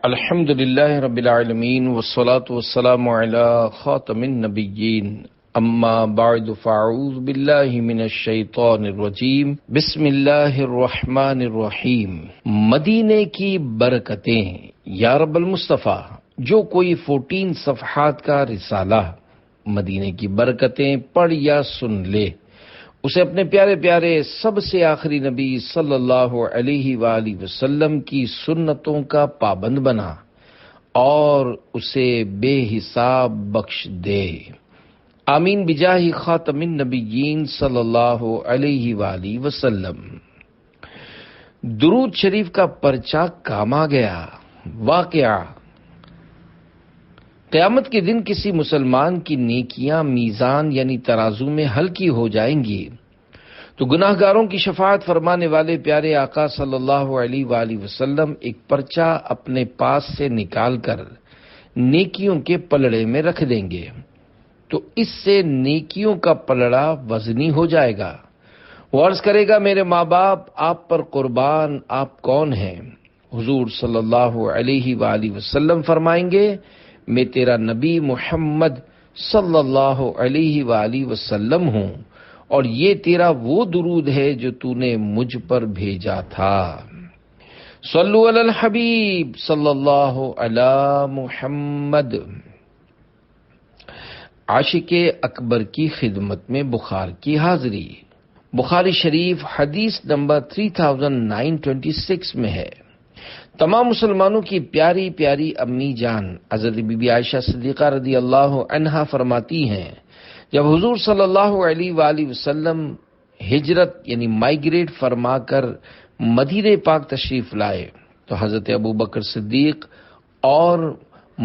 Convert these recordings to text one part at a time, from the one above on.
الحمد للہ رب العالمین والصلاة والسلام علی خاتم النبیین اما بعد فاعوذ باللہ من الشیطان الرجیم بسم اللہ الرحمن الرحیم۔ مدینے کی برکتیں یا رب المصطفیٰ، جو کوئی 14 صفحات کا رسالہ مدینے کی برکتیں پڑھ یا سن لے، اسے اپنے پیارے پیارے سب سے آخری نبی صلی اللہ علیہ وآلہ وسلم کی سنتوں کا پابند بنا اور اسے بے حساب بخش دے۔ آمین بجاہ خاتم النبیین صلی اللہ علیہ وآلہ وسلم۔ درود شریف کا پرچہ کام آ گیا۔ واقعہ: قیامت کے دن کسی مسلمان کی نیکیاں میزان یعنی ترازو میں ہلکی ہو جائیں گی تو گناہ گاروں کی شفاعت فرمانے والے پیارے آقا صلی اللہ علیہ وآلہ وسلم ایک پرچہ اپنے پاس سے نکال کر نیکیوں کے پلڑے میں رکھ دیں گے، تو اس سے نیکیوں کا پلڑا وزنی ہو جائے گا۔ وہ عرض کرے گا، میرے ماں باپ آپ پر قربان، آپ کون ہیں؟ حضور صلی اللہ علیہ وآلہ وسلم فرمائیں گے، میں تیرا نبی محمد صلی اللہ علیہ وآلہ وسلم ہوں، اور یہ تیرا وہ درود ہے جو تو نے مجھ پر بھیجا تھا۔ صلو علی الحبیب صلی اللہ علی محمد۔ عاشق اکبر کی خدمت میں بخار کی حاضری۔ بخاری شریف حدیث نمبر 3926 میں ہے۔ تمام مسلمانوں کی پیاری پیاری امی جان حضرت بی بی عائشہ صدیقہ رضی اللہ عنہا فرماتی ہیں، جب حضور صلی اللہ علیہ وآلہ وسلم ہجرت یعنی مائیگریٹ فرما کر مدینہ پاک تشریف لائے تو حضرت ابو بکر صدیق اور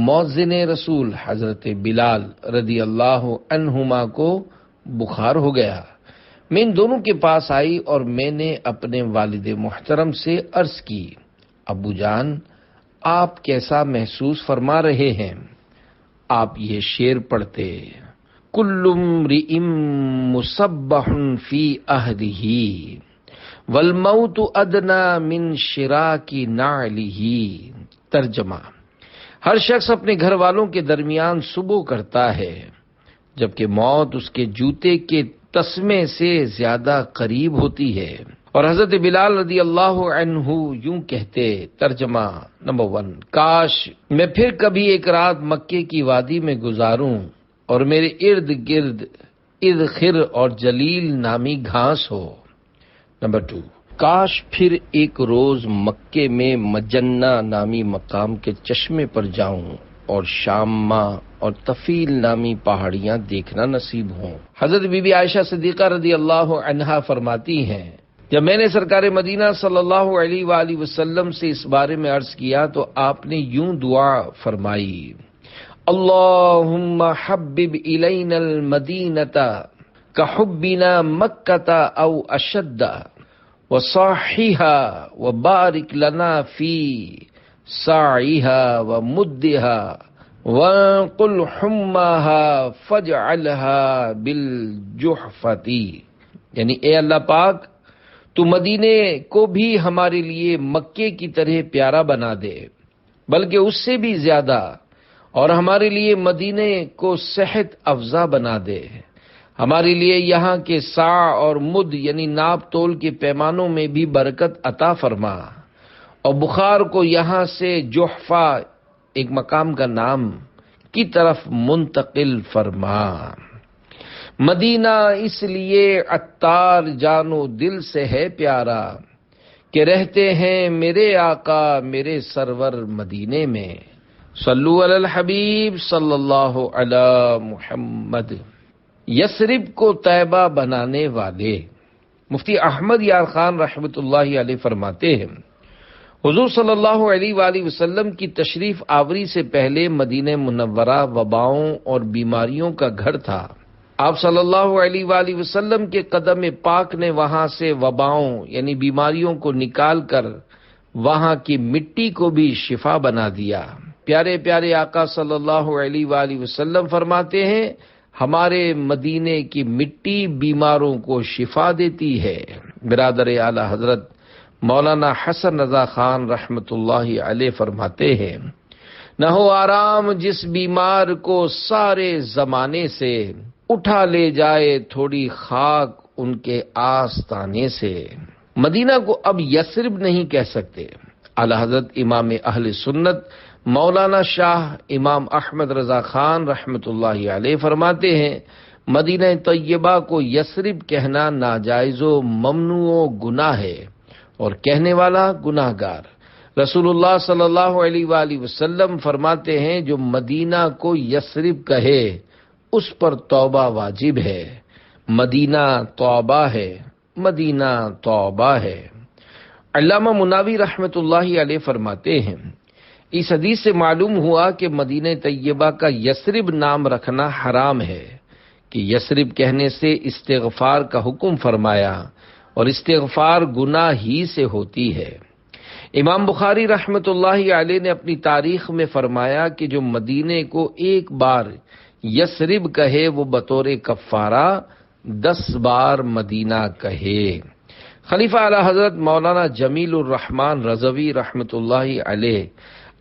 مؤذن رسول حضرت بلال رضی اللہ عنہما کو بخار ہو گیا۔ میں ان دونوں کے پاس آئی اور میں نے اپنے والد محترم سے عرض کی، ابو جان، آپ کیسا محسوس فرما رہے ہیں؟ آپ یہ شعر پڑھتے، کل امرئ مصبح فی اہلہ والموت ادنی من شراک نعلہ۔ ترجمہ: ہر شخص اپنے گھر والوں کے درمیان صبح کرتا ہے، جبکہ موت اس کے جوتے کے تسمے سے زیادہ قریب ہوتی ہے۔ اور حضرت بلال رضی اللہ عنہ یوں کہتے۔ ترجمہ نمبر 1: کاش میں پھر کبھی ایک رات مکے کی وادی میں گزاروں اور میرے ارد گرد اذخر اور جلیل نامی گھاس ہو۔ نمبر 2: کاش پھر ایک روز مکے میں مجنہ نامی مقام کے چشمے پر جاؤں اور شامہ اور طفیل نامی پہاڑیاں دیکھنا نصیب ہوں۔ حضرت بی بی عائشہ صدیقہ رضی اللہ عنہا فرماتی ہیں، جب میں نے سرکار مدینہ صلی اللہ علیہ وآلہ وسلم سے اس بارے میں عرض کیا تو آپ نے یوں دعا فرمائی، اللہم حبب الینا المدینۃ کحبنا مکۃ او اشد وصححھا وبارک لنا فی سعیھا ومدھا وانقل حماھا فاجعلھا بالجحفۃ۔ یعنی اے اللہ پاک، تو مدینے کو بھی ہمارے لیے مکے کی طرح پیارا بنا دے، بلکہ اس سے بھی زیادہ، اور ہمارے لیے مدینے کو صحت افزا بنا دے۔ ہمارے لیے یہاں کے سا اور مد یعنی ناپ تول کے پیمانوں میں بھی برکت عطا فرما، اور بخار کو یہاں سے جحفہ ایک مقام کا نام کی طرف منتقل فرما۔ مدینہ اس لیے عطار جان و دل سے ہے پیارا کہ رہتے ہیں میرے آقا میرے سرور مدینے میں۔ صلو علی الحبیب صلی اللہ علی محمد۔ یثرب کو طیبہ بنانے والے مفتی احمد یار خان رحمۃ اللہ علیہ فرماتے ہیں، حضور صلی اللہ علیہ وآلہ وسلم کی تشریف آوری سے پہلے مدینہ منورہ وباؤں اور بیماریوں کا گھر تھا۔ آپ صلی اللہ علیہ وآلہ وسلم کے قدم پاک نے وہاں سے وباؤں یعنی بیماریوں کو نکال کر وہاں کی مٹی کو بھی شفا بنا دیا۔ پیارے پیارے آقا صلی اللہ علیہ وآلہ وسلم فرماتے ہیں، ہمارے مدینے کی مٹی بیماروں کو شفا دیتی ہے۔ برادر اعلی حضرت مولانا حسن رضا خان رحمت اللہ علیہ فرماتے ہیں، نہ ہو آرام جس بیمار کو سارے زمانے سے، اٹھا لے جائے تھوڑی خاک ان کے آستانے سے۔ مدینہ کو اب یثرب نہیں کہہ سکتے۔ اعلی حضرت امام اہل سنت مولانا شاہ امام احمد رضا خان رحمت اللہ علیہ فرماتے ہیں، مدینہ طیبہ کو یثرب کہنا ناجائز و ممنوع و گناہ ہے، اور کہنے والا گناہ گار۔ رسول اللہ صلی اللہ علیہ وآلہ وسلم فرماتے ہیں، جو مدینہ کو یثرب کہے اس پر توبہ واجب ہے۔ مدینہ توبہ ہے، مدینہ توبہ ہے۔ علامہ مناوی رحمت اللہ علیہ فرماتے ہیں، اس حدیث سے معلوم ہوا کہ مدینہ طیبہ کا یثرب نام رکھنا حرام ہے، کہ یثرب کہنے سے استغفار کا حکم فرمایا، اور استغفار گناہ ہی سے ہوتی ہے۔ امام بخاری رحمت اللہ علیہ نے اپنی تاریخ میں فرمایا کہ جو مدینے کو ایک بار یثرب کہے وہ بطور کفارہ 10 بار مدینہ کہے۔ خلیفہ اعلی حضرت مولانا جمیل الرحمن رضوی رحمت اللہ علیہ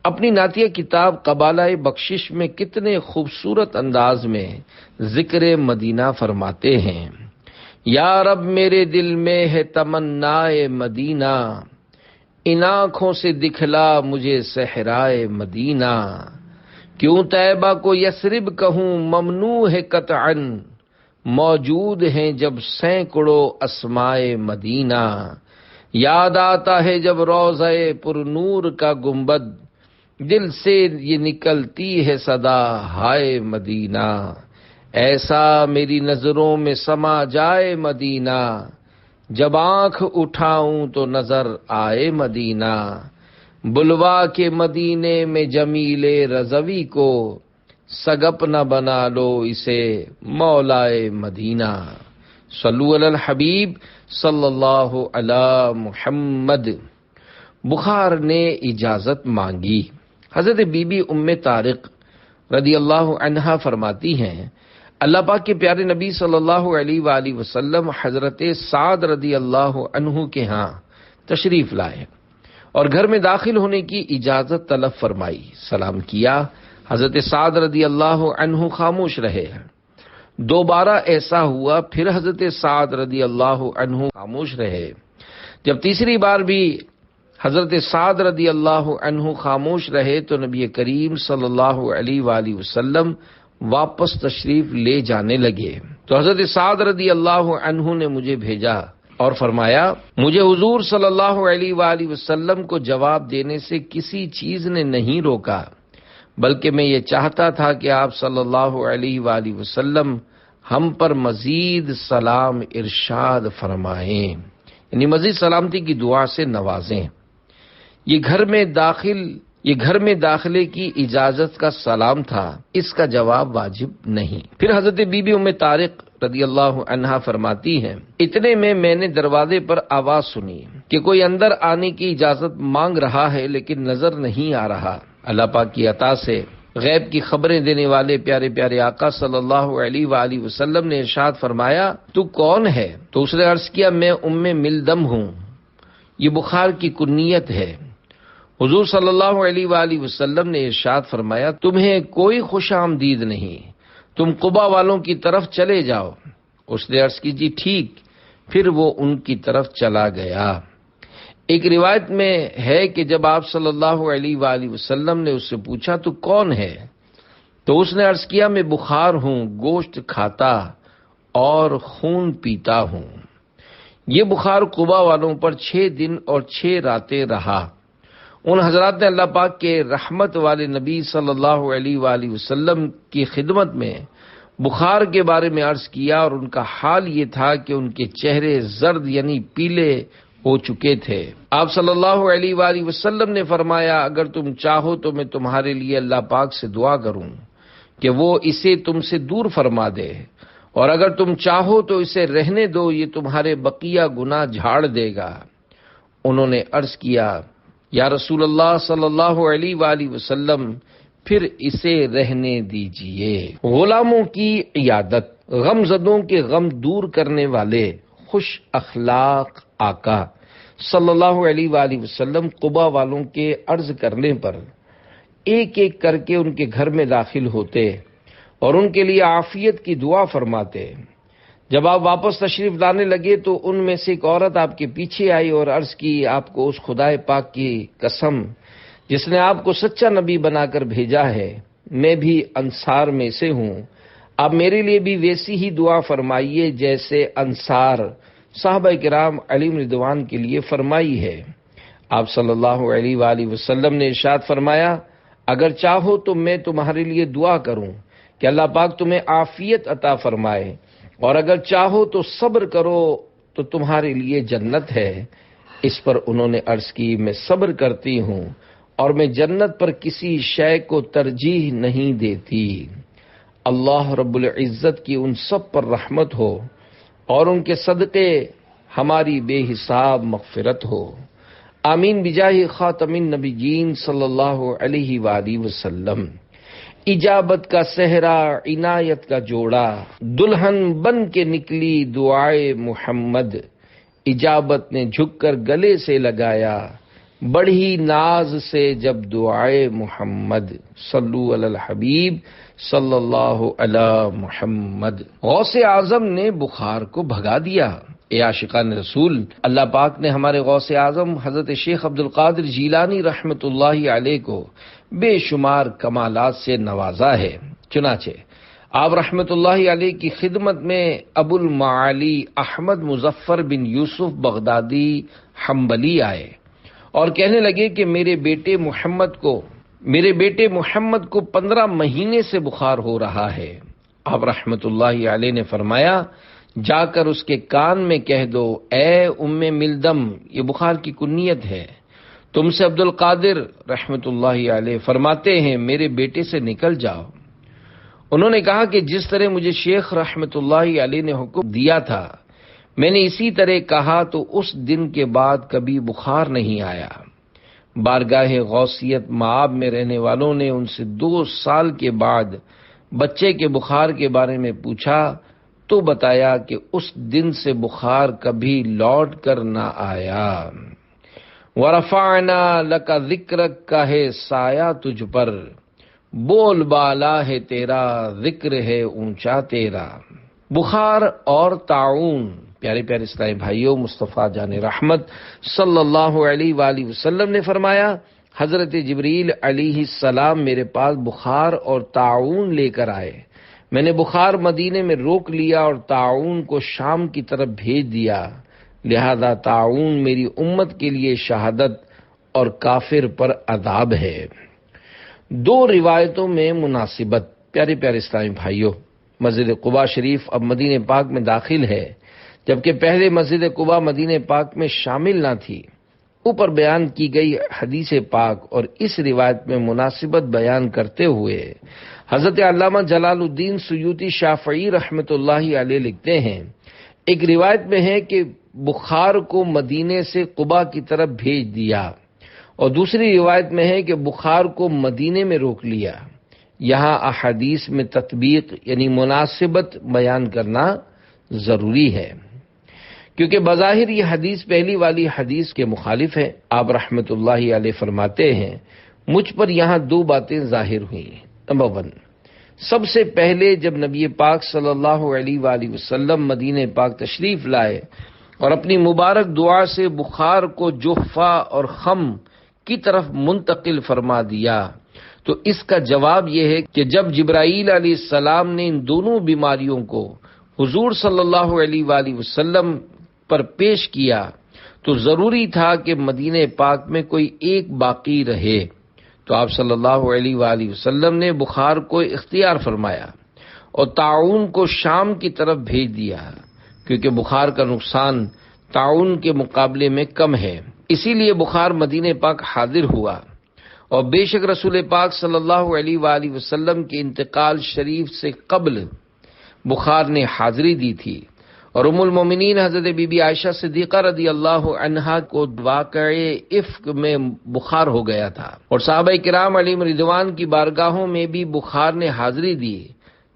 اپنی نعتیہ کتاب قبالہ بخشش میں کتنے خوبصورت انداز میں ذکر مدینہ فرماتے ہیں، یا رب میرے دل میں ہے تمنائے مدینہ، ان آنکھوں سے دکھلا مجھے صحرائے مدینہ، کیوں طیبہ کو یثرب کہوں ممنوع ہے قطعاً، موجود ہیں جب سینکڑوں اسمائے مدینہ، یاد آتا ہے جب روضہ پر نور کا گنبد، دل سے یہ نکلتی ہے صدا ہائے مدینہ، ایسا میری نظروں میں سما جائے مدینہ، جب آنکھ اٹھاؤں تو نظر آئے مدینہ، بلوا کے مدینے میں جمیل رضوی کو، سگپ نہ بنا لو اسے مولائے مدینہ۔ صلو علی الحبیب صلی اللہ علی محمد۔ بخار نے اجازت مانگی۔ حضرت بی بی ام طارق رضی اللہ عنہا فرماتی ہیں، اللہ پاک کے پیارے نبی صلی اللہ علیہ وآلہ وسلم حضرت سعد رضی اللہ عنہ کے ہاں تشریف لائے اور گھر میں داخل ہونے کی اجازت طلب فرمائی، سلام کیا۔ حضرت سعد رضی اللہ عنہ خاموش رہے۔ دوبارہ ایسا ہوا، پھر حضرت سعد رضی اللہ عنہ خاموش رہے۔ جب تیسری بار بھی حضرت سعد رضی اللہ عنہ خاموش رہے تو نبی کریم صلی اللہ علیہ وآلہ وسلم واپس تشریف لے جانے لگے تو حضرت سعد رضی اللہ عنہ نے مجھے بھیجا اور فرمایا، مجھے حضور صلی اللہ علیہ وآلہ وسلم کو جواب دینے سے کسی چیز نے نہیں روکا، بلکہ میں یہ چاہتا تھا کہ آپ صلی اللہ علیہ وآلہ وسلم ہم پر مزید سلام ارشاد فرمائیں، یعنی مزید سلامتی کی دعا سے نوازیں۔ یہ گھر میں داخلے کی اجازت کا سلام تھا، اس کا جواب واجب نہیں۔ پھر حضرت بی بی ام طارق رضی اللہ عنہا فرماتی ہیں، اتنے میں نے دروازے پر آواز سنی کہ کوئی اندر آنے کی اجازت مانگ رہا ہے لیکن نظر نہیں آ رہا۔ اللہ پاک کی عطا سے غیب کی خبریں دینے والے پیارے پیارے آقا صلی اللہ علیہ وآلہ وسلم نے ارشاد فرمایا، تو کون ہے؟ تو اس نے عرض کیا، میں ام ملدم ہوں، یہ بخار کی کنیت ہے۔ حضور صلی اللہ علیہ وآلہ وسلم نے ارشاد فرمایا، تمہیں کوئی خوش آمدید نہیں، تم قبا والوں کی طرف چلے جاؤ۔ اس نے عرض کی، جی ٹھیک۔ پھر وہ ان کی طرف چلا گیا۔ ایک روایت میں ہے کہ جب آپ صلی اللہ علیہ وآلہ وسلم نے اس سے پوچھا تو کون ہے، تو اس نے عرض کیا، میں بخار ہوں، گوشت کھتا اور خون پیتا ہوں۔ یہ بخار قبا والوں پر 6 دن اور 6 راتیں رہا۔ ان حضرات نے اللہ پاک کے رحمت والے نبی صلی اللہ علیہ وآلہ وسلم کی خدمت میں بخار کے بارے میں عرض کیا اور ان کا حال یہ تھا کہ ان کے چہرے زرد یعنی پیلے ہو چکے تھے۔ آپ صلی اللہ علیہ وآلہ وسلم نے فرمایا، اگر تم چاہو تو میں تمہارے لیے اللہ پاک سے دعا کروں کہ وہ اسے تم سے دور فرما دے، اور اگر تم چاہو تو اسے رہنے دو، یہ تمہارے بقیہ گناہ جھاڑ دے گا۔ انہوں نے عرض کیا، یا رسول اللہ صلی اللہ علیہ وآلہ وسلم، پھر اسے رہنے دیجئے۔ غلاموں کی عیادت، غم زدوں کے غم دور کرنے والے خوش اخلاق آقا صلی اللہ علیہ وآلہ وسلم قبا والوں کے عرض کرنے پر ایک ایک کر کے ان کے گھر میں داخل ہوتے اور ان کے لیے عافیت کی دعا فرماتے۔ جب آپ واپس تشریف لانے لگے تو ان میں سے ایک عورت آپ کے پیچھے آئی اور عرض کی، آپ کو اس خدائے پاک کی قسم جس نے آپ کو سچا نبی بنا کر بھیجا ہے، میں بھی انصار میں سے ہوں، آپ میرے لیے بھی ویسی ہی دعا فرمائیے جیسے انصار صحابہ کرام علیہم رضوان کے لیے فرمائی ہے۔ آپ صلی اللہ علیہ وآلہ وسلم نے ارشاد فرمایا، اگر چاہو تو میں تمہارے لیے دعا کروں کہ اللہ پاک تمہیں عافیت عطا فرمائے، اور اگر چاہو تو صبر کرو تو تمہارے لیے جنت ہے۔ اس پر انہوں نے عرض کی، میں صبر کرتی ہوں اور میں جنت پر کسی شے کو ترجیح نہیں دیتی۔ اللہ رب العزت کی ان سب پر رحمت ہو اور ان کے صدقے ہماری بے حساب مغفرت ہو، آمین بجاہ خاتم النبیین صلی اللہ علیہ وآلہ وسلم۔ اجابت کا صحرا، عنایت کا جوڑا، دلہن بن کے نکلی دعائے محمد، اجابت نے جھک کر گلے سے لگایا، بڑھی ناز سے جب دعائے محمد، صلو علی الحبیب صلی اللہ علی محمد۔ غوث اعظم نے بخار کو بھگا دیا۔ اے عاشقان رسول، اللہ پاک نے ہمارے غوث اعظم حضرت شیخ عبد القادر جیلانی رحمۃ اللہ علیہ کو بے شمار کمالات سے نوازا ہے۔ چنانچہ آپ رحمۃ اللہ علیہ کی خدمت میں ابو المعالی احمد مظفر بن یوسف بغدادی حنبلی آئے اور کہنے لگے کہ میرے بیٹے محمد کو 15 مہینے سے بخار ہو رہا ہے۔ آپ رحمۃ اللہ علیہ نے فرمایا، جا کر اس کے کان میں کہہ دو، اے ام ملدم، یہ بخار کی کنیت ہے، تم سے عبد القادر رحمۃ اللہ علیہ فرماتے ہیں میرے بیٹے سے نکل جاؤ۔ انہوں نے کہا کہ جس طرح مجھے شیخ رحمۃ اللہ علیہ نے حکم دیا تھا میں نے اسی طرح کہا تو اس دن کے بعد کبھی بخار نہیں آیا۔ بارگاہ غوثیت مآب میں رہنے والوں نے ان سے 2 سال کے بعد بچے کے بخار کے بارے میں پوچھا تو بتایا کہ اس دن سے بخار کبھی لوٹ کر نہ آیا۔ وَرَفَعْنَا لَكَ ذِكْرَكَ کا ہے سایہ تجھ پر، بول بالا ہے تیرا، ذکر ہے اونچا تیرا۔ بخار اور طاعون، پیارے پیارے اسلامی بھائیوں، مصطفیٰ جان رحمت صلی اللہ علیہ وآلہ وسلم نے فرمایا، حضرت جبریل علیہ السلام میرے پاس بخار اور طاعون لے کر آئے، میں نے بخار مدینے میں روک لیا اور طاعون کو شام کی طرف بھیج دیا، لہذا طاعون میری امت کے لیے شہادت اور کافر پر عذاب ہے۔ 2 روایتوں میں مناسبت۔ پیارے پیارے اسلامی بھائیوں، مسجد قباء شریف اب مدینہ پاک میں داخل ہے، جبکہ پہلے مسجد قباء مدینہ پاک میں شامل نہ تھی۔ اوپر بیان کی گئی حدیث پاک اور اس روایت میں مناسبت بیان کرتے ہوئے حضرت علامہ جلال الدین سیوطی شافعی رحمۃ اللہ علیہ لکھتے ہیں، ایک روایت میں ہے کہ بخار کو مدینے سے قباء کی طرف بھیج دیا، اور دوسری روایت میں ہے کہ بخار کو مدینے میں روک لیا۔ یہاں احادیث میں تطبیق یعنی مناسبت بیان کرنا ضروری ہے، کیونکہ بظاہر یہ حدیث پہلی والی حدیث کے مخالف ہے۔ آپ رحمت اللہ علیہ فرماتے ہیں، مجھ پر یہاں 2 باتیں ظاہر ہوئیں۔ نمبر 1، سب سے پہلے جب نبی پاک صلی اللہ علیہ وآلہ وسلم مدینہ پاک تشریف لائے اور اپنی مبارک دعا سے بخار کو جحفہ اور خم کی طرف منتقل فرما دیا، تو اس کا جواب یہ ہے کہ جب جبرائیل علیہ السلام نے ان دونوں بیماریوں کو حضور صلی اللہ علیہ وآلہ وسلم پر پیش کیا تو ضروری تھا کہ مدینہ پاک میں کوئی ایک باقی رہے، تو آپ صلی اللہ علیہ وآلہ وسلم نے بخار کو اختیار فرمایا اور طاعون کو شام کی طرف بھیج دیا، کیونکہ بخار کا نقصان طاعون کے مقابلے میں کم ہے، اسی لیے بخار مدینہ پاک حاضر ہوا۔ اور بے شک رسول پاک صلی اللہ علیہ وآلہ وسلم کے انتقال شریف سے قبل بخار نے حاضری دی تھی، اور ام المومنین حضرت بی بی عائشہ صدیقہ رضی اللہ عنہا کو واقعے افک میں بخار ہو گیا تھا، اور صحابہ کرام علیہم رضوان کی بارگاہوں میں بھی بخار نے حاضری دی،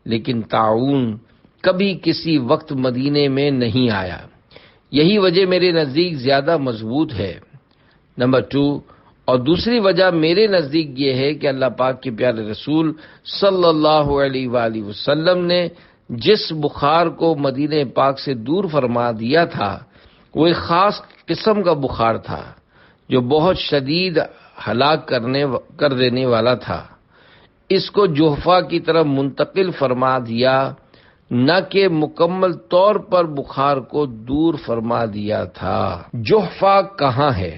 لیکن طاعون کبھی کسی وقت مدینے میں نہیں آیا۔ یہی وجہ میرے نزدیک زیادہ مضبوط ہے۔ نمبر 2، اور دوسری وجہ میرے نزدیک یہ ہے کہ اللہ پاک کے پیارے رسول صلی اللہ علیہ وآلہ وسلم نے جس بخار کو مدینہ پاک سے دور فرما دیا تھا وہ ایک خاص قسم کا بخار تھا جو بہت شدید ہلاک کر دینے والا تھا۔ اس کو جحفہ کی طرف منتقل فرما دیا، نہ کہ مکمل طور پر بخار کو دور فرما دیا تھا۔ جحفہ کہاں ہے؟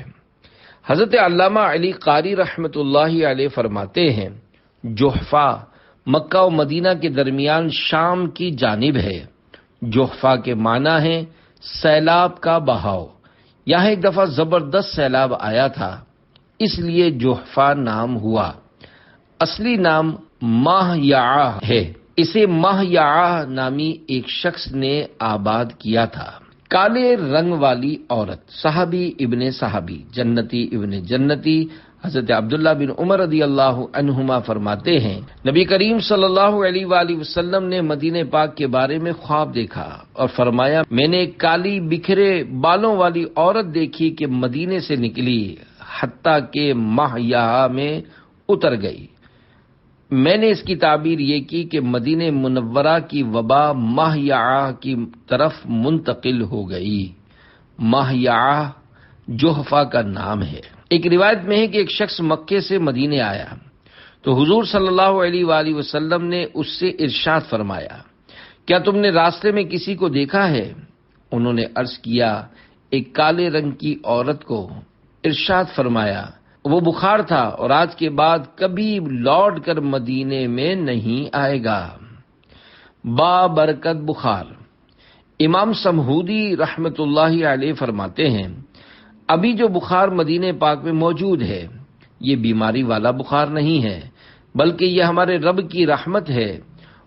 حضرت علامہ علی قاری رحمۃ اللہ علیہ فرماتے ہیں، جحفہ مکہ و مدینہ کے درمیان شام کی جانب ہے۔ جحفہ کے معنی ہے سیلاب کا بہاؤ۔ یہاں ایک دفعہ زبردست سیلاب آیا تھا، اس لیے جحفہ نام ہوا۔ اصلی نام ماہیعہ ہے، اسے ماہیعہ نامی ایک شخص نے آباد کیا تھا۔ کالے رنگ والی عورت، صحابی ابن صحابی، جنتی ابن جنتی، حضرت عبداللہ بن عمر رضی اللہ عنہما فرماتے ہیں، نبی کریم صلی اللہ علیہ وآلہ وسلم نے مدینہ پاک کے بارے میں خواب دیکھا اور فرمایا، میں نے ایک کالی بکھرے بالوں والی عورت دیکھی کہ مدینے سے نکلی حتیٰ کہ ماہیعہ میں اتر گئی۔ میں نے اس کی تعبیر یہ کی کہ مدینہ منورہ کی وبا ماہیعہ کی طرف منتقل ہو گئی۔ ماہیعہ جحفہ کا نام ہے۔ ایک روایت میں ہے کہ ایک شخص مکے سے مدینے آیا تو حضور صلی اللہ علیہ وآلہ وسلم نے اس سے ارشاد فرمایا، کیا تم نے راستے میں کسی کو دیکھا ہے؟ انہوں نے عرض کیا، ایک کالے رنگ کی عورت کو۔ ارشاد فرمایا، وہ بخار تھا اور آج کے بعد کبھی لوٹ کر مدینے میں نہیں آئے گا۔ با برکت بخار۔ امام سمہودی رحمت اللہ علیہ فرماتے ہیں، ابھی جو بخار مدینہ پاک میں موجود ہے یہ بیماری والا بخار نہیں ہے، بلکہ یہ ہمارے رب کی رحمت ہے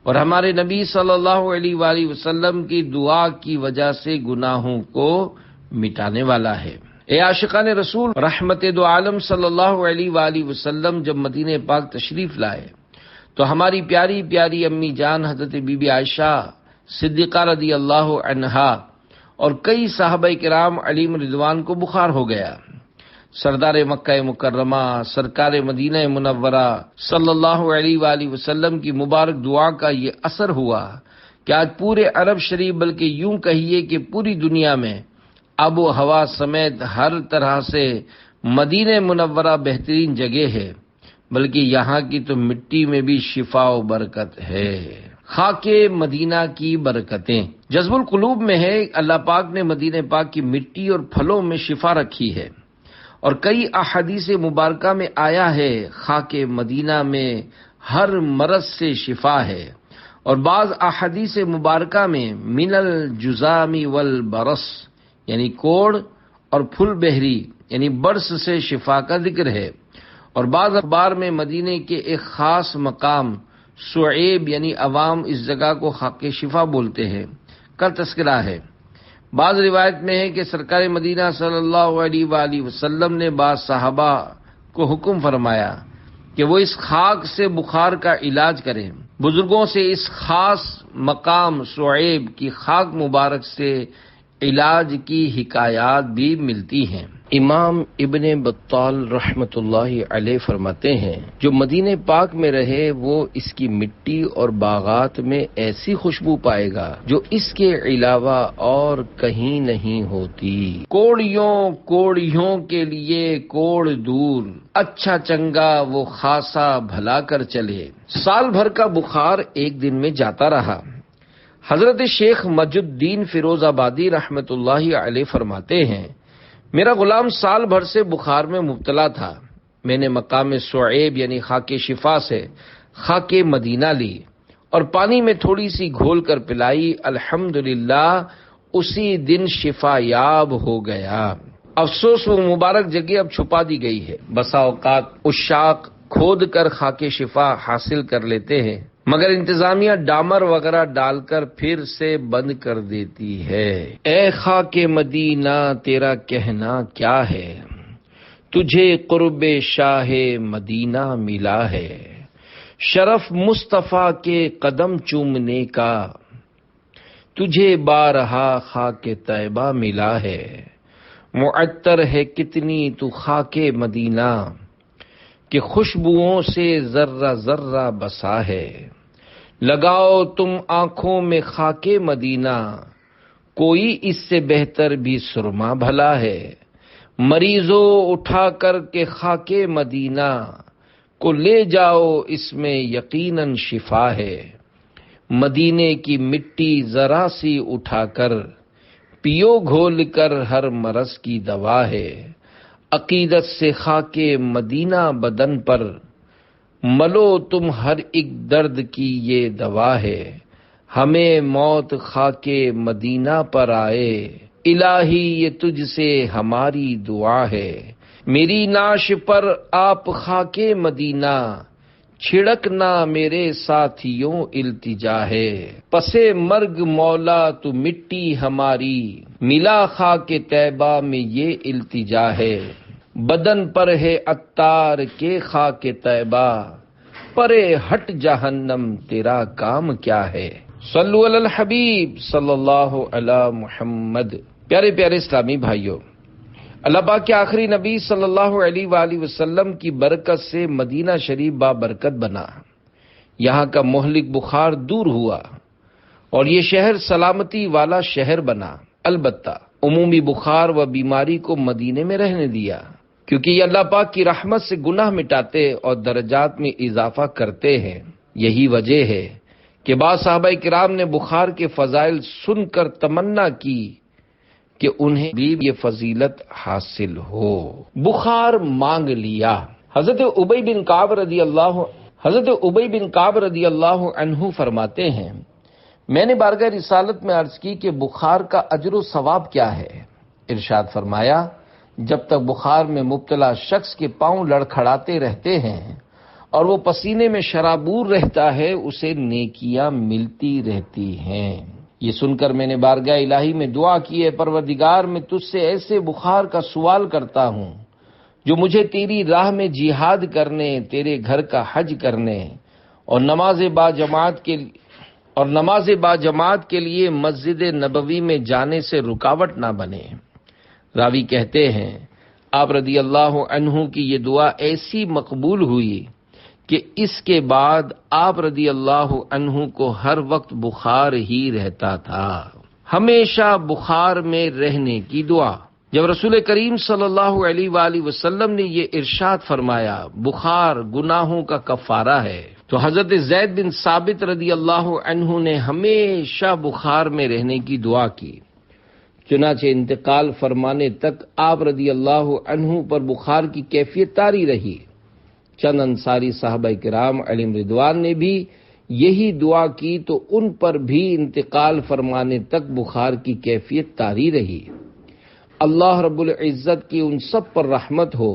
اور ہمارے نبی صلی اللہ علیہ وآلہ وسلم کی دعا کی وجہ سے گناہوں کو مٹانے والا ہے۔ اے عاشقان رسول، رحمت دو عالم صلی اللہ علیہ وآلہ وسلم جب مدینہ پاک تشریف لائے تو ہماری پیاری پیاری امی جان حضرت بی بی عائشہ صدیقہ رضی اللہ عنہا اور کئی صحابہ کرام علیہم رضوان کو بخار ہو گیا۔ سردار مکہ مکرمہ سرکار مدینہ منورہ صلی اللہ علیہ وآلہ وسلم کی مبارک دعا کا یہ اثر ہوا کہ آج پورے عرب شریف بلکہ یوں کہیے کہ پوری دنیا میں آب و ہوا سمیت ہر طرح سے مدینہ منورہ بہترین جگہ ہے، بلکہ یہاں کی تو مٹی میں بھی شفا و برکت ہے۔ خاک مدینہ کی برکتیں جذب القلوب میں ہے۔ اللہ پاک نے مدینہ پاک کی مٹی اور پھلوں میں شفا رکھی ہے، اور کئی احادیث مبارکہ میں آیا ہے خاک مدینہ میں ہر مرض سے شفا ہے، اور بعض احادیث مبارکہ میں من الجذام والبرص یعنی کوڑ اور پھل بہری یعنی برس سے شفا کا ذکر ہے، اور بعض اخبار میں مدینے کے ایک خاص مقام سعیب یعنی عوام اس جگہ کو خاک شفا بولتے ہیں کا تذکرہ ہے۔ بعض روایت میں ہے کہ سرکار مدینہ صلی اللہ علیہ وآلہ وسلم نے بعض صحابہ کو حکم فرمایا کہ وہ اس خاک سے بخار کا علاج کریں۔ بزرگوں سے اس خاص مقام سعیب کی خاک مبارک سے علاج کی حکایات بھی ملتی ہیں۔ امام ابن بطال رحمت اللہ علیہ فرماتے ہیں، جو مدینہ پاک میں رہے وہ اس کی مٹی اور باغات میں ایسی خوشبو پائے گا جو اس کے علاوہ اور کہیں نہیں ہوتی۔ کوڑیوں کے لیے کوڑ دور، اچھا چنگا وہ خاصا بھلا کر چلے۔ سال بھر کا بخار ایک دن میں جاتا رہا۔ حضرت شیخ مجد الدین فیروز آبادی رحمت اللہ علیہ فرماتے ہیں، میرا غلام سال بھر سے بخار میں مبتلا تھا۔ میں نے مقام سعیب یعنی خاک شفا سے خاک مدینہ لی اور پانی میں تھوڑی سی گھول کر پلائی، الحمدللہ اسی دن شفا یاب ہو گیا۔ افسوس وہ مبارک جگہ اب چھپا دی گئی ہے۔ بسا اوقات عشاق کھود کر خاک شفا حاصل کر لیتے ہیں، مگر انتظامیہ ڈامر وغیرہ ڈال کر پھر سے بند کر دیتی ہے۔ اے خاک مدینہ تیرا کہنا کیا ہے، تجھے قرب شاہ مدینہ ملا ہے، شرف مصطفیٰ کے قدم چومنے کا، تجھے بارہا خاک طیبہ ملا ہے، معطر ہے کتنی تو خاک مدینہ، کہ خوشبوؤں سے ذرہ ذرہ بسا ہے۔ لگاؤ تم آنکھوں میں خاک مدینہ، کوئی اس سے بہتر بھی سرما بھلا ہے۔ مریضوں اٹھا کر کے خاک مدینہ، کو لے جاؤ اس میں یقیناً شفا ہے۔ مدینے کی مٹی ذرا سی اٹھا کر، پیو گھول کر ہر مرض کی دوا ہے۔ عقیدت سے خاک مدینہ بدن پر، ملو تم ہر ایک درد کی یہ دوا ہے۔ ہمیں موت خاک مدینہ پر آئے، الہی یہ تجھ سے ہماری دعا ہے۔ میری نعش پر آپ خاک مدینہ، چھڑکنا میرے ساتھیوں التجا ہے۔ پسے مرگ مولا تو مٹی ہماری، ملا خاک طیبہ میں یہ التجا ہے۔ بدن پر ہے عطار کے خاک طیبہ، پرے ہٹ جہنم تیرا کام کیا ہے۔ صلو علی الحبیب صلی اللہ علی محمد۔ پیارے پیارے اسلامی بھائیوں، اللہ پاک کے آخری نبی صلی اللہ علیہ وآلہ وسلم کی برکت سے مدینہ شریف بابرکت بنا، یہاں کا مہلک بخار دور ہوا اور یہ شہر سلامتی والا شہر بنا۔ البتہ عمومی بخار و بیماری کو مدینے میں رہنے دیا، کیونکہ یہ اللہ پاک کی رحمت سے گناہ مٹاتے اور درجات میں اضافہ کرتے ہیں۔ یہی وجہ ہے کہ بعض صحابہ کرام نے بخار کے فضائل سن کر تمنا کی کہ انہیں بھی یہ فضیلت حاصل ہو۔ بخار مانگ لیا۔ حضرت ابی بن کعب رضی اللہ عنہ فرماتے ہیں، میں نے بارگاہ رسالت میں عرض کی کہ بخار کا اجر و ثواب کیا ہے؟ ارشاد فرمایا، جب تک بخار میں مبتلا شخص کے پاؤں لڑکھڑاتے رہتے ہیں اور وہ پسینے میں شرابور رہتا ہے، اسے نیکیاں ملتی رہتی ہیں۔ یہ سن کر میں نے بارگاہ الہی میں دعا کی ہے، پروردگار میں تجھ سے ایسے بخار کا سوال کرتا ہوں جو مجھے تیری راہ میں جہاد کرنے، تیرے گھر کا حج کرنے اور نماز با جماعت کے لیے مسجد نبوی میں جانے سے رکاوٹ نہ بنے۔ راوی کہتے ہیں، آپ رضی اللہ عنہ کی یہ دعا ایسی مقبول ہوئی کہ اس کے بعد آپ رضی اللہ عنہ کو ہر وقت بخار ہی رہتا تھا۔ ہمیشہ بخار میں رہنے کی دعا۔ جب رسول کریم صلی اللہ علیہ وآلہ وسلم نے یہ ارشاد فرمایا، بخار گناہوں کا کفارہ ہے، تو حضرت زید بن ثابت رضی اللہ عنہ نے ہمیشہ بخار میں رہنے کی دعا کی۔ چنانچہ انتقال فرمانے تک آپ رضی اللہ عنہ پر بخار کی کیفیت طاری رہی۔ چند انصاری صحابہ کرام علیہم رضوان نے بھی یہی دعا کی تو ان پر بھی انتقال فرمانے تک بخار کی کیفیت طاری رہی۔ اللہ رب العزت کی ان سب پر رحمت ہو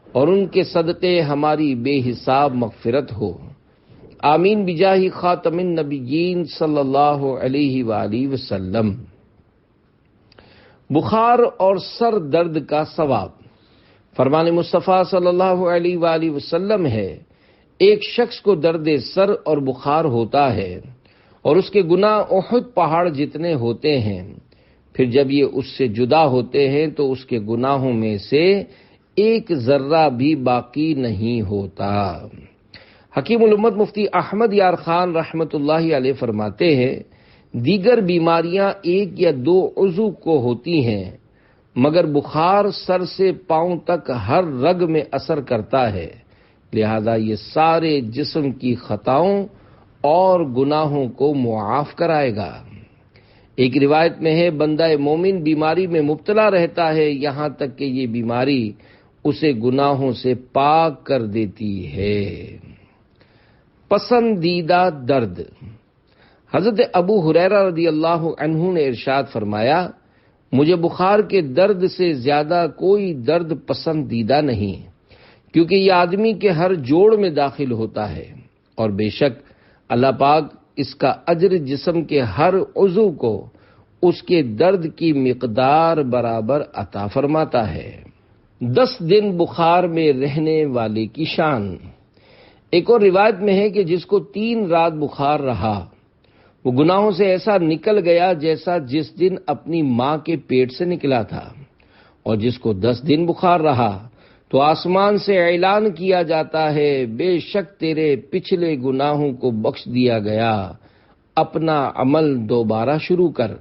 اور ان کے صدقے ہماری بے حساب مغفرت ہو، آمین بجاہ خاتم النبیین صلی اللہ علیہ وآلہ وسلم۔ بخار اور سر درد کا ثواب۔ فرمان مصطفیٰ صلی اللہ علیہ وآلہ وسلم ہے، ایک شخص کو درد سر اور بخار ہوتا ہے اور اس کے گناہ احد پہاڑ جتنے ہوتے ہیں، پھر جب یہ اس سے جدا ہوتے ہیں تو اس کے گناہوں میں سے ایک ذرہ بھی باقی نہیں ہوتا۔ حکیم الامت مفتی احمد یار خان رحمت اللہ علیہ فرماتے ہیں، دیگر بیماریاں ایک یا دو عضو کو ہوتی ہیں، مگر بخار سر سے پاؤں تک ہر رگ میں اثر کرتا ہے، لہذا یہ سارے جسم کی خطاؤں اور گناہوں کو معاف کرائے گا۔ ایک روایت میں ہے، بندہ مومن بیماری میں مبتلا رہتا ہے یہاں تک کہ یہ بیماری اسے گناہوں سے پاک کر دیتی ہے۔ پسندیدہ درد۔ حضرت ابو ہریرہ رضی اللہ عنہ نے ارشاد فرمایا، مجھے بخار کے درد سے زیادہ کوئی درد پسندیدہ نہیں، کیونکہ یہ آدمی کے ہر جوڑ میں داخل ہوتا ہے اور بے شک اللہ پاک اس کا اجر جسم کے ہر عضو کو اس کے درد کی مقدار برابر عطا فرماتا ہے۔ 10 دن بخار میں رہنے والے کی شان۔ ایک اور روایت میں ہے کہ جس کو 3 رات بخار رہا وہ گناہوں سے ایسا نکل گیا جیسا جس دن اپنی ماں کے پیٹ سے نکلا تھا، اور جس کو 10 دن بخار رہا تو آسمان سے اعلان کیا جاتا ہے، بے شک تیرے پچھلے گناہوں کو بخش دیا گیا، اپنا عمل دوبارہ شروع کر۔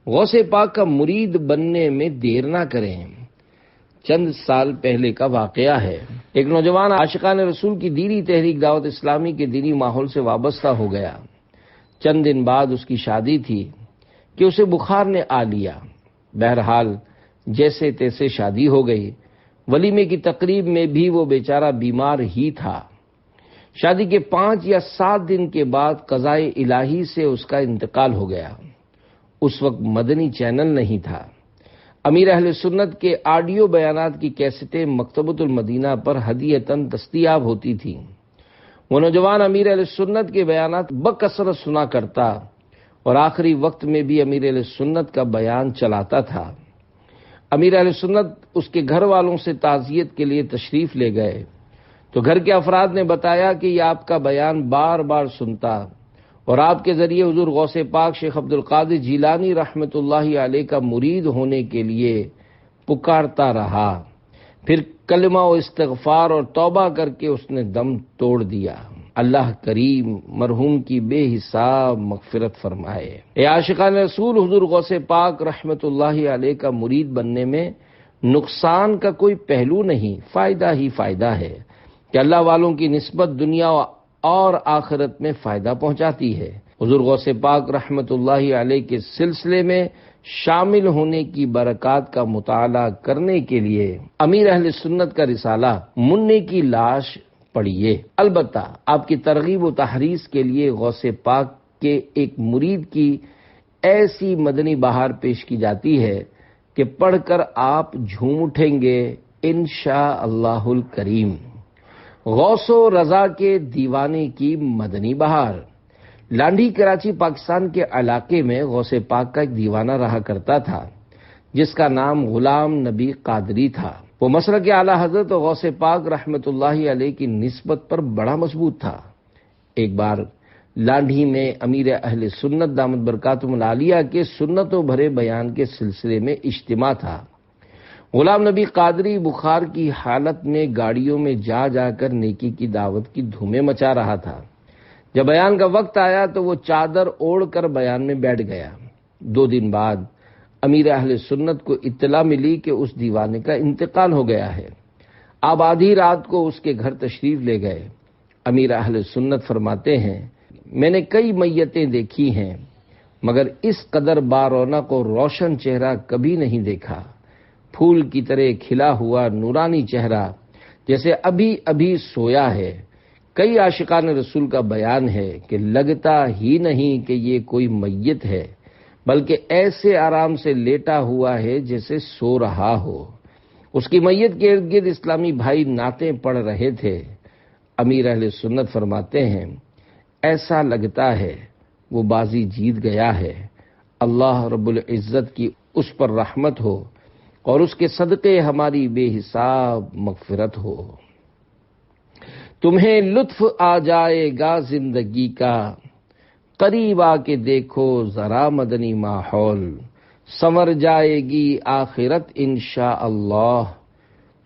غوث پاک کا مرید بننے میں دیر نہ کریں۔ چند سال پہلے کا واقعہ ہے، ایک نوجوان عاشقان رسول کی دینی تحریک دعوت اسلامی کے دینی ماحول سے وابستہ ہو گیا۔ چند دن بعد اس کی شادی تھی کہ اسے بخار نے آ لیا۔ بہرحال جیسے تیسے شادی ہو گئی۔ ولیمے کی تقریب میں بھی وہ بیچارہ بیمار ہی تھا۔ شادی کے 5 یا 7 دن کے بعد قضائے الہی سے اس کا انتقال ہو گیا۔ اس وقت مدنی چینل نہیں تھا۔ امیر اہل سنت کے آڈیو بیانات کی کیسٹیں مکتبۃ المدینہ پر ہدیۃً دستیاب ہوتی تھیں۔ وہ نوجوان امیر اہل سنت کے بیانات بکثرت سنا کرتا اور آخری وقت میں بھی امیر اہل سنت کا بیان چلاتا تھا۔ امیر اہل سنت اس کے گھر والوں سے تعزیت کے لیے تشریف لے گئے تو گھر کے افراد نے بتایا کہ یہ آپ کا بیان بار بار سنتا اور آپ کے ذریعے حضور غوث پاک شیخ عبد القادر جیلانی رحمۃ اللہ علیہ کا مرید ہونے کے لیے پکارتا رہا۔ پھر کلمہ و استغفار اور توبہ کر کے اس نے دم توڑ دیا۔ اللہ کریم مرحوم کی بے حساب مغفرت فرمائے۔ اے عاشقان رسول، حضور غوث پاک رحمۃ اللہ علیہ کا مرید بننے میں نقصان کا کوئی پہلو نہیں، فائدہ ہی فائدہ ہے کہ اللہ والوں کی نسبت دنیا اور آخرت میں فائدہ پہنچاتی ہے۔ حضور غوث پاک رحمۃ اللہ علیہ کے سلسلے میں شامل ہونے کی برکات کا مطالعہ کرنے کے لیے امیر اہل سنت کا رسالہ منع کی لاش پڑھیے۔ البتہ آپ کی ترغیب و تحریض کے لیے غوث پاک کے ایک مرید کی ایسی مدنی بہار پیش کی جاتی ہے کہ پڑھ کر آپ جھوم اٹھیں گے انشاءاللہ الکریم۔ غوث و رضا کے دیوانے کی مدنی بہار۔ لانڈھی کراچی پاکستان کے علاقے میں غوث پاک کا ایک دیوانہ رہا کرتا تھا جس کا نام غلام نبی قادری تھا۔ وہ مسلک اعلی حضرت غوث پاک رحمۃ اللہ علیہ کی نسبت پر بڑا مضبوط تھا۔ ایک بار لانڈھی میں امیر اہل سنت دامت برکاتہم العالیہ کے سنتوں بھرے بیان کے سلسلے میں اجتماع تھا۔ غلام نبی قادری بخار کی حالت میں گاڑیوں میں جا جا کر نیکی کی دعوت کی دھومیں مچا رہا تھا۔ جب بیان کا وقت آیا تو وہ چادر اوڑھ کر بیان میں بیٹھ گیا۔ 2 دن بعد امیر اہل سنت کو اطلاع ملی کہ اس دیوانے کا انتقال ہو گیا ہے۔ آپ آدھی رات کو اس کے گھر تشریف لے گئے۔ امیر اہل سنت فرماتے ہیں، میں نے کئی میتیں دیکھی ہیں مگر اس قدر بارونق اور روشن چہرہ کبھی نہیں دیکھا۔ پھول کی طرح کھلا ہوا نورانی چہرہ جیسے ابھی ابھی سویا ہے۔ کئی عاشقان رسول کا بیان ہے کہ لگتا ہی نہیں کہ یہ کوئی میت ہے بلکہ ایسے آرام سے لیٹا ہوا ہے جیسے سو رہا ہو۔ اس کی میت کے ارد گرد اسلامی بھائی نعتیں پڑھ رہے تھے۔ امیر اہل سنت فرماتے ہیں، ایسا لگتا ہے وہ بازی جیت گیا ہے۔ اللہ رب العزت کی اس پر رحمت ہو اور اس کے صدقے ہماری بے حساب مغفرت ہو۔ تمہیں لطف آ جائے گا زندگی کا، قریب آ کے دیکھو ذرا مدنی ماحول، سنور جائے گی آخرت انشاءاللہ،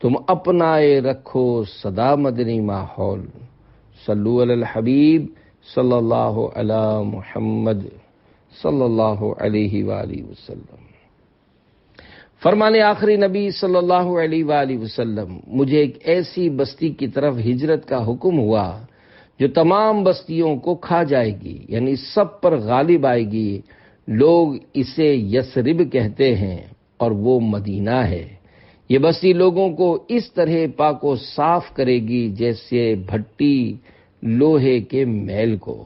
تم اپنائے رکھو سدا مدنی ماحول۔ صلو علی الحبیب صلی اللہ علی محمد صلی اللہ علیہ وآلہ وسلم۔ فرمان آخری نبی صلی اللہ علیہ وآلہ وسلم، مجھے ایک ایسی بستی کی طرف ہجرت کا حکم ہوا جو تمام بستیوں کو کھا جائے گی، یعنی سب پر غالب آئے گی۔ لوگ اسے یثرب کہتے ہیں اور وہ مدینہ ہے۔ یہ بستی لوگوں کو اس طرح پاک و صاف کرے گی جیسے بھٹی لوہے کے میل کو۔